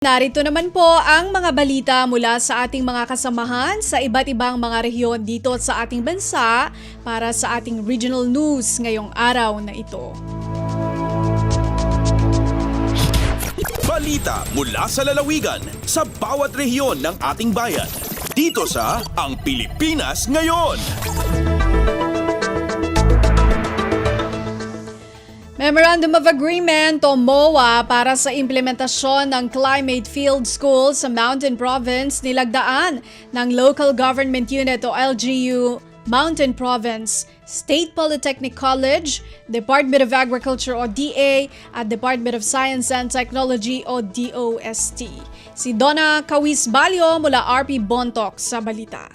Narito naman po ang mga balita mula sa ating mga kasamahan sa iba't ibang mga rehiyon dito sa ating bansa para sa ating regional news ngayong araw na ito. Balita mula sa lalawigan sa bawat rehiyon ng ating bayan. Dito sa Ang Pilipinas Ngayon. Memorandum of Agreement o MOA para sa implementasyon ng Climate Field School sa Mountain Province nilagdaan ng Local Government Unit o LGU Mountain Province, State Polytechnic College, Department of Agriculture o DA at Department of Science and Technology o DOST. Si Donna Cawiz-Balyo mula RP Bontoc sa balita.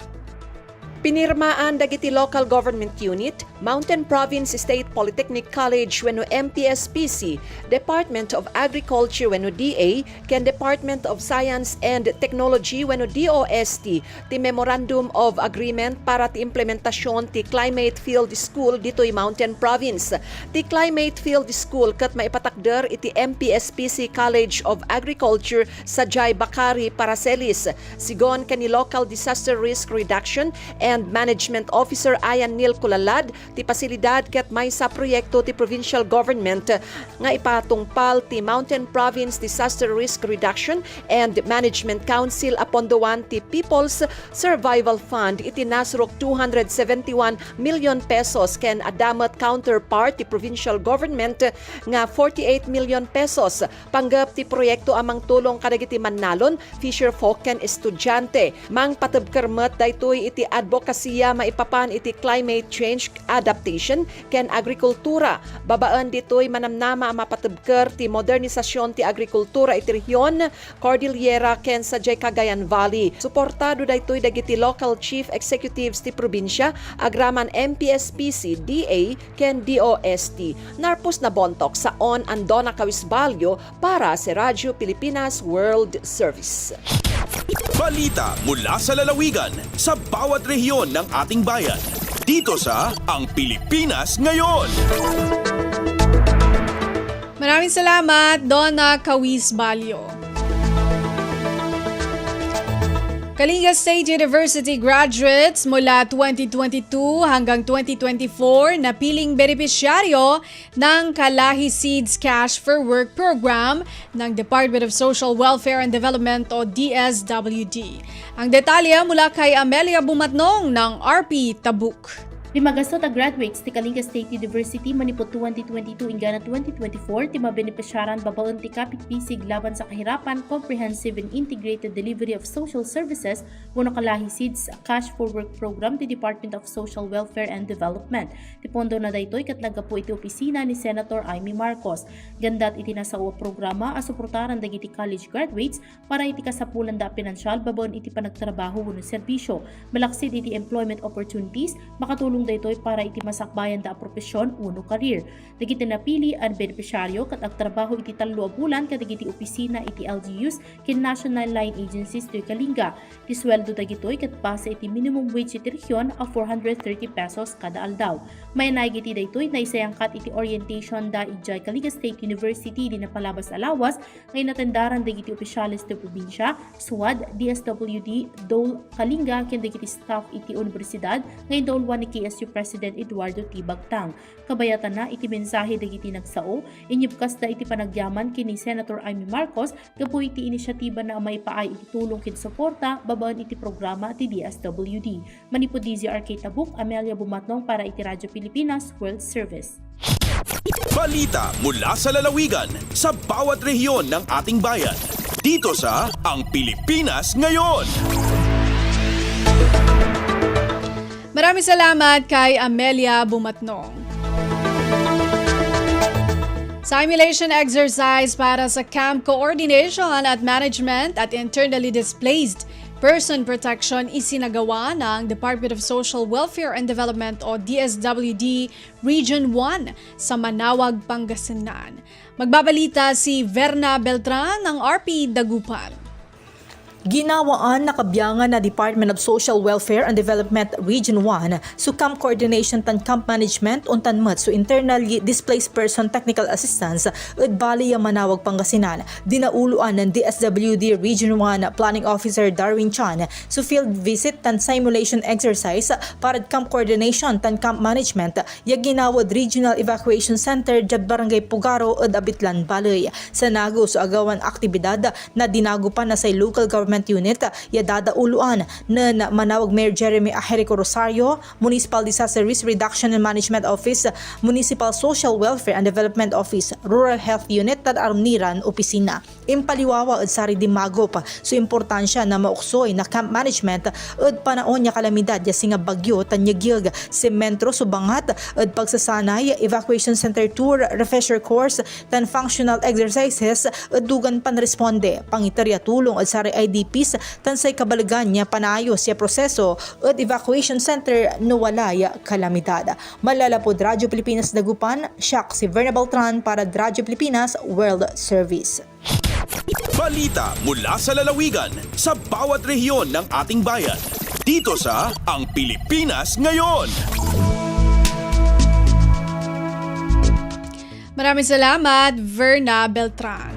Pinirmaan dagiti Local Government Unit, Mountain Province State Polytechnic College wenno MPSPC, Department of Agriculture wenno DA, ken Department of Science and Technology wenno DOST, ti Memorandum of Agreement para ti implementasyon ti Climate Field School ditoy Mountain Province. Ti Climate Field School ket maipatakder iti MPSPC College of Agriculture sa Jai Bakari, Paracelis. Sigon kani Local Disaster Risk Reduction and Management Officer Ayan Neil Kulalad, ti pasilidad ket may sa proyekto ti provincial government nga ipatungpal ti Mountain Province Disaster Risk Reduction and Management Council apondoan ti People's Survival Fund iti nasrok 271 million pesos ken adamat counterpart ti provincial government nga 48 million pesos. Panggap ti proyekto amang tulong kadagiti mannalon, fisherfolk ken estudyante. Mang patebkermet daytoy iti advokasya maipapan iti climate change adaptation ken agrikultura. Babaan ditoy manamnama mapatebker ti modernisasyon ti agrikultura iti rehiyon Cordillera ken sa Cagayan Valley. Suportado daytoy dagiti local chief executives ti probinsya agraman MPSPC, DA ken DOST. Narpos na Bontoc sa On and Donna Cawiz-Balyo para sa Radyo Pilipinas World Service. Balita mula sa lalawigan sa bawat rehiyon ng ating bayan. Dito sa Ang Pilipinas Ngayon. Maraming salamat, Donna Cawiz-Balyo. Kalinga State University graduates mula 2022 hanggang 2024 na piling benepisyaryo ng Kalahi Seeds Cash for Work program ng Department of Social Welfare and Development o DSWD. Ang detalye mula kay Amelia Bumatnong ng RP Tabuk. Limagasot a graduates ti Kalinga State University manipot 2022 ingana 2024 ti mabenepisyaran babaon ti kapit bisig laban sa kahirapan comprehensive and integrated delivery of social services wenno Kalahi Seeds Cash for Work program ti Department of Social Welfare and Development. Ti pondo na daytoy ket nagapu iti opisina ni Senator Amy Marcos. Gandat iti nasao programa a suportaran dagiti college graduates para iti kasapulan da pinansyal babaon iti panagtrabaho wenno serbisyo. Malaksid iti employment opportunities makatulong daytoy para iti masakbayan da propesyon uno career. Dagiti napili ang benepisyaryo ket agtrabaho iti 3 a bulan kadagiti opisina iti LGUs ken national line agencies ti Kalinga. Ti sweldo dagitoy ket base iti minimum wage iti rehiyon a 430 pesos kada aldaw. May naigiti daytoy na isayangkat iti orientation da ijay Kalinga State University di napalabas alawas ngay natendaran dagiti opisyalis ti probinsya, SWAD, DSWD, DOL Kalinga ken dagiti staff iti universidad ngay dolwan ni KSU President Eduardo T. Bagtang. Kabayatan na iti mensahe dagiti nagsao, inyubkas da iti panagyaman kini Senator Amy Marcos gapu iti inisyatiba na maipaay iti tulong ken suporta babaan iti programa ti DSWD. Manipod DZRK Tabuk, Amelia Bumatnong para iti Radyo Pilipinas World Service. Balita mula sa lalawigan sa bawat rehiyon ng ating bayan. Dito sa Ang Pilipinas Ngayon. Maraming salamat kay Amelia Bumatnong. Simulation exercise para sa camp coordination at management at internally displaced person protection isinagawa ng Department of Social Welfare and Development o DSWD Region 1 sa Manawag, Pangasinan. Magbabalita si Verna Beltran ng RP Dagupan. Ginawaan nakabiyangan na Department of Social Welfare and Development Region 1 so Camp Coordination tan Camp Management untan mat so Internally Displaced Person Technical Assistance at Bali Manawag Pangasinan. Dinauluan ng DSWD Region 1 Planning Officer Darwin Chan so field visit tan simulation exercise para Camp Coordination tan Camp Management ya ginawad Regional Evacuation Center jad Barangay Pugaro at Abitlan Balay. Sa nago so agawan aktibidad na dinago pa na sa local government unit ya dadauluan na Manawag Mayor Jeremy Ajerico Rosario, Municipal Disaster Risk Reduction and Management Office, Municipal Social Welfare and Development Office, Rural Health Unit at Arniran Opisina. Impaliwawa at sari dimago pa so importansya na mauksoy na camp management at panaon niya kalamidad ya singa bagyo tanyagyag sementro subangat at pagsasanay evacuation center tour refresher course tan functional exercises at dugan panresponde pangitarya tulong at sari IDPs tansay kabalagan niya panayos siya proseso at evacuation center no walaya kalamidad. Malalapod Radyo Pilipinas Dagupan, siya si Verna Beltran para Radyo Pilipinas World Service. Balita mula sa lalawigan sa bawat rehiyon ng ating bayan. Dito sa Ang Pilipinas Ngayon. Maraming salamat, Verna Beltran.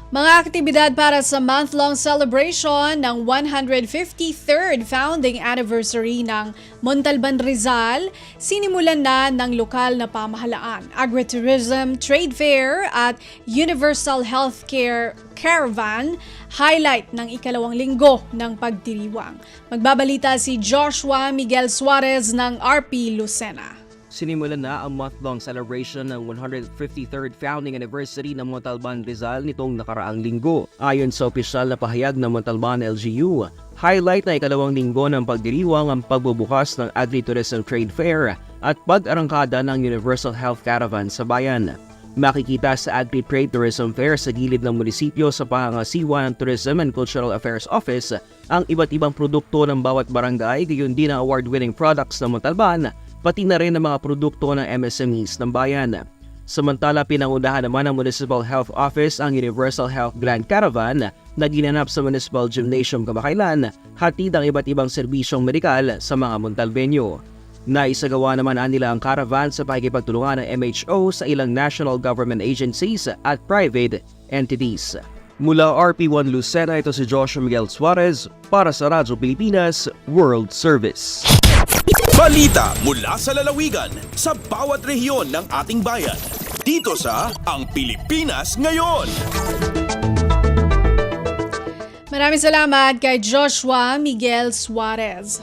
Mga aktibidad para sa month-long celebration ng 153rd founding anniversary ng Montalban Rizal, sinimulan na ng lokal na pamahalaan, agritourism, trade fair at universal healthcare caravan, highlight ng ikalawang linggo ng pagdiriwang. Magbabalita si Joshua Miguel Suarez ng RP Lucena. Sinimulan na ang month-long celebration ng 153rd founding anniversary ng Montalban Rizal nitong nakaraang linggo. Ayon sa opisyal na pahayag ng Montalban LGU, highlight na ikalawang linggo ng pagdiriwang ang pagbubukas ng Agritourism Trade Fair at pag-arangkada ng Universal Health Caravan sa bayan. Makikita sa Agri-Trade Tourism Fair sa gilid ng munisipyo sa pangangasiwa ng Tourism and Cultural Affairs Office ang iba't ibang produkto ng bawat barangay, gayon din ang award-winning products ng Montalban, pati na rin ang mga produkto ng MSMEs ng bayan. Samantala, pinangunahan naman ng Municipal Health Office ang Universal Health Grand Caravan na ginanap sa Municipal Gymnasium kamakailan, hatid ang iba't ibang serbisyong medikal sa mga Montalbenyo. Naisagawa naman nila ang caravan sa pakikipagtulungan ng MHO sa ilang national government agencies at private entities. Mula RP1 Lucena, ito si Joshua Miguel Suarez para sa Radyo Pilipinas World Service. Balita mula sa lalawigan sa bawat rehiyon ng ating bayan. Dito sa Ang Pilipinas Ngayon. Maraming salamat kay Joshua Miguel Suarez.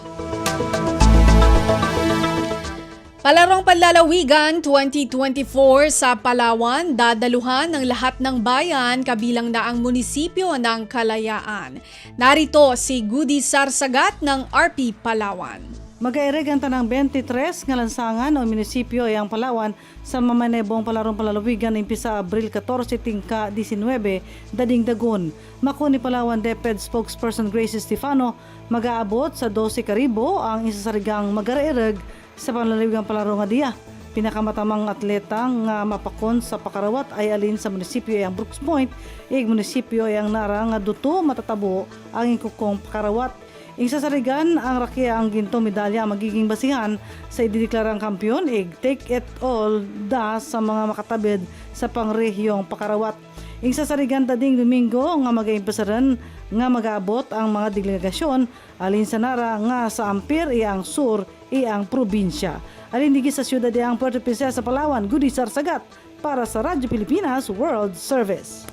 Palarong Panlalawigan 2024 sa Palawan, dadaluhan ng lahat ng bayan kabilang na ang munisipyo ng Kalayaan. Narito si Gudi Sarsagat ng RP Palawan. Mag-aireg ang tanang 23 nga lansangan o munisipyo ang Palawan sa mamanebong Palarong Panlalawigan impisa Abril 14 tingka 19 dading dagon. Mako ni Palawan DepEd spokesperson Grace Estefano, mag-aabot sa 12 karibo ang isasarigang mag-aireg sa panlalawigang Palaro nga diya. Pinakamatamang atleta nga mapakon sa pakarawat ay alin sa munisipyo ang Brooks Point, munisipyo ang nara nga duto matatabo ang ikukong pakarawat. Sasarigan ang rakia ang ginto medalya magiging basihan sa idideklarang kampiyon take it all da sa mga makatabid sa pangrehiyong pakarawat. Sasarigan dading Domingo nga mag-aimpesaran nga mag-aabot ang mga delegasyon alin sa nara nga sa Ampir ang sur ang probinsya. Alin digi sa siyudad ang Puerto Princesa sa Palawan, Gudi Sarsagat para sa Radyo Pilipinas World Service.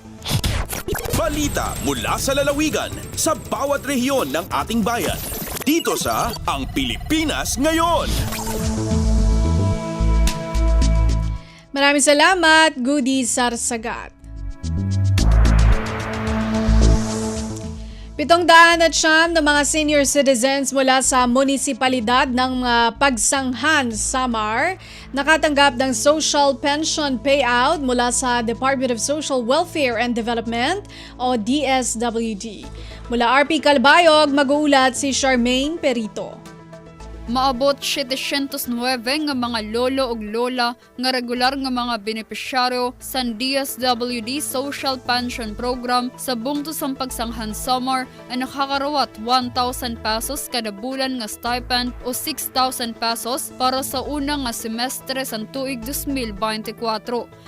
Balita mula sa lalawigan sa bawat rehiyon ng ating bayan. Dito sa Ang Pilipinas Ngayon. Maraming salamat, Gudi Sarsagat. 700 na mga senior citizens mula sa munisipalidad ng Pagsanghan, Samar nakatanggap ng social pension payout mula sa Department of Social Welfare and Development o DSWD. Mula RP Calbayog, mag-uulat si Charmaine Perito. Maabot 709 nga mga lolo ug lola nga regular nga mga benepisyaryo sa DSWD Social Pension Program sa bungtusang pagsanghan summer ay nakakarawat 1,000 pesos kada bulan nga stipend o 6,000 pesos para sa unang nga semestre sa tuig 2024.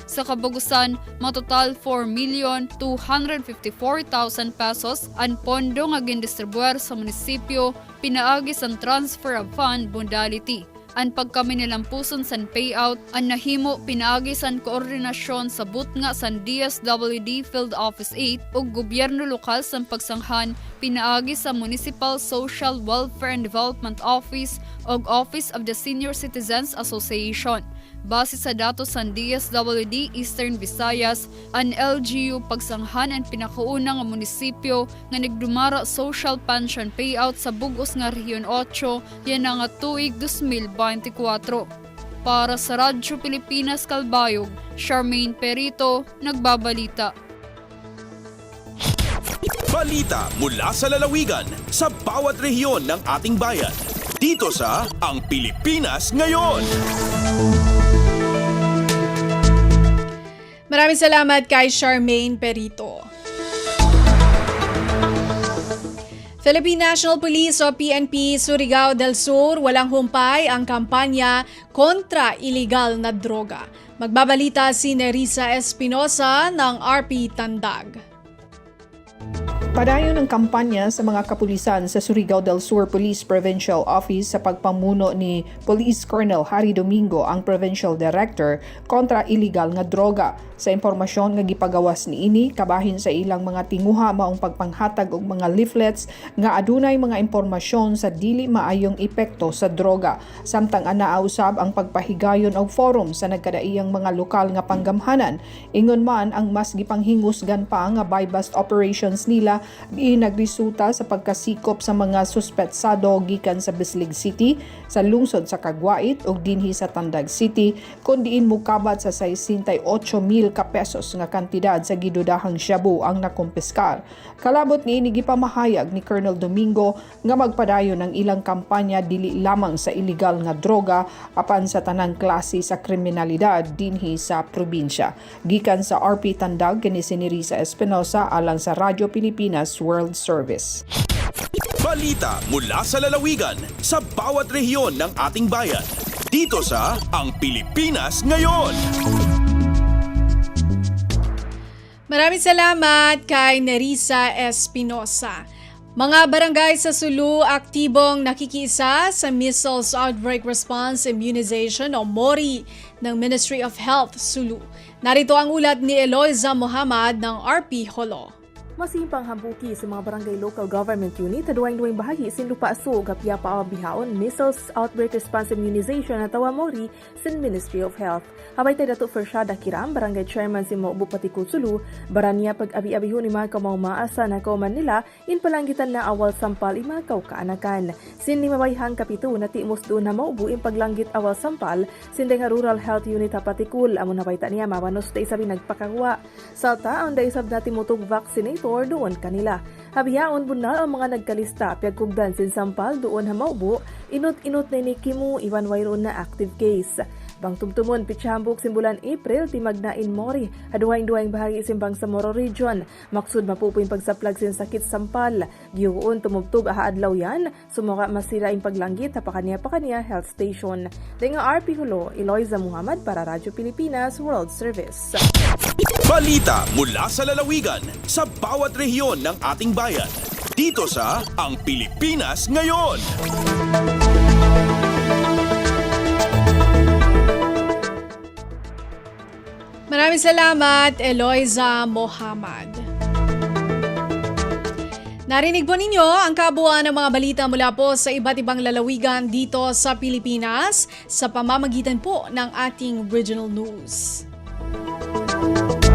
Sa kabugusan, matotal 4,254,000 pesos ang pondo nga gindistribuer sa munisipyo pinaagi sa transfer of fund modality. Ang pagkami nilang puson sa payout, ang nahimo pinaagi sa koordinasyon sa butnga sa DSWD Field Office 8 o gobyerno lokal sa pagsanghan pinaagi sa Municipal Social Welfare and Development Office o Office of the Senior Citizens Association. Base sa datos sa DSWD Eastern Visayas, ang LGU pagsanghan ang pinakauna nga munisipyo nga nagdumara social pension payout sa bugos nga Rehiyon 8 yan nga tuig 2024. Para sa Radyo Pilipinas Kalbayog, Charmaine Perito, nagbabalita. Balita mula sa lalawigan sa bawat rehiyon ng ating bayan. Dito sa Ang Pilipinas Ngayon. Maraming salamat kay Charmaine Perito. Philippine National Police o PNP Surigao del Sur walang humpay ang kampanya kontra iligal na droga. Magbabalita si Nerissa Espinosa ng RP Tandag. Padayon ng kampanya sa mga kapulisan sa Surigao del Sur Police Provincial Office sa pagpamuno ni Police Colonel Harry Domingo, ang Provincial Director, kontra iligal nga droga. Sa impormasyon nga gipagawas ni ini, kabahin sa ilang mga tinguha maong pagpanghatag og mga leaflets nga adunay mga impormasyon sa dili maayong epekto sa droga. Samtang anaa usab ang pagpahigayon og forum sa nagkadaiyang mga lokal nga panggamhanan. Ingon man ang mas gipanghingusgan pa nga buy-bust operations nila di nagresulta sa pagkasikop sa mga suspetsado gikan sa Bislig City, sa lungsod sa Caguait ug dinhi sa Tandag City, kundiin mukabat sa 68,000 ka pesos nga kantidad sa gidudahang shabu ang nakumpiskar. Kalabot niini gipamahayag ni Colonel Domingo nga magpadayon ang ilang kampanya dili lamang sa iligal nga droga apan sa tanang klase sa kriminalidad dinhi sa probinsya. Gikan sa RP Tandag kini si Nerissa Espinosa alang sa Radyo Pilipinas World Service. Balita mula sa lalawigan sa bawat rehiyon ng ating bayan. Dito sa Ang Pilipinas Ngayon. Maraming salamat kay Nerissa Espinosa. Mga barangay sa Sulu aktibong nakikiisa sa Measles Outbreak Response Immunization o MORI ng Ministry of Health Sulu. Narito ang ulat ni Eloisa Muhammad ng RP Holo. Masimpang hambuki sa mga barangay local government unit duwing bahagi sin lupa so gapya pa bihaon Measles Outbreak Response Immunization na tawa MORI sin Ministry of Health. Habay tayo Dato Fershada Kiram, barangay chairman si Mo Bupati Sulu, baranya pag-abi-abiho ni mga maasa na kauman nila in palanggitan na awal sampal ima kaanakan. Sin ni mabayhang kapito na timos doon na maubu in paglanggit awal sampal sin nga Rural Health Unit Patikul amon nabayta niya mawanos da isabi nagpakagwa. Salta ang da isab na timutog vaccinator doon kanila. Habiyaon bunal ang mga nagkalista piyagkugdan sin sampal doon ha maubu inut-inut na ni Kimu iwan wayron na active case. Bang tumtumon pitsyambok simbulan April timag na in MORI haduhaing-duhaing bahagi simbang sa Moro Region. Maksud mapupuin pagsaplag sin sakit sampal. Giuon tumugtog adlaw yan sumuka masira in paglanggit pakaniya health station. Denga RP Hulo, Eloisa Muhammad para Radyo Pilipinas World Service. Balita mula sa lalawigan sa bawat rehiyon ng ating bayan. Dito sa Ang Pilipinas Ngayon. Maraming salamat, Eloisa Muhammad. Narinig po ninyo ang kabuuan ng mga balita mula po sa iba't ibang lalawigan dito sa Pilipinas sa pamamagitan po ng ating regional news.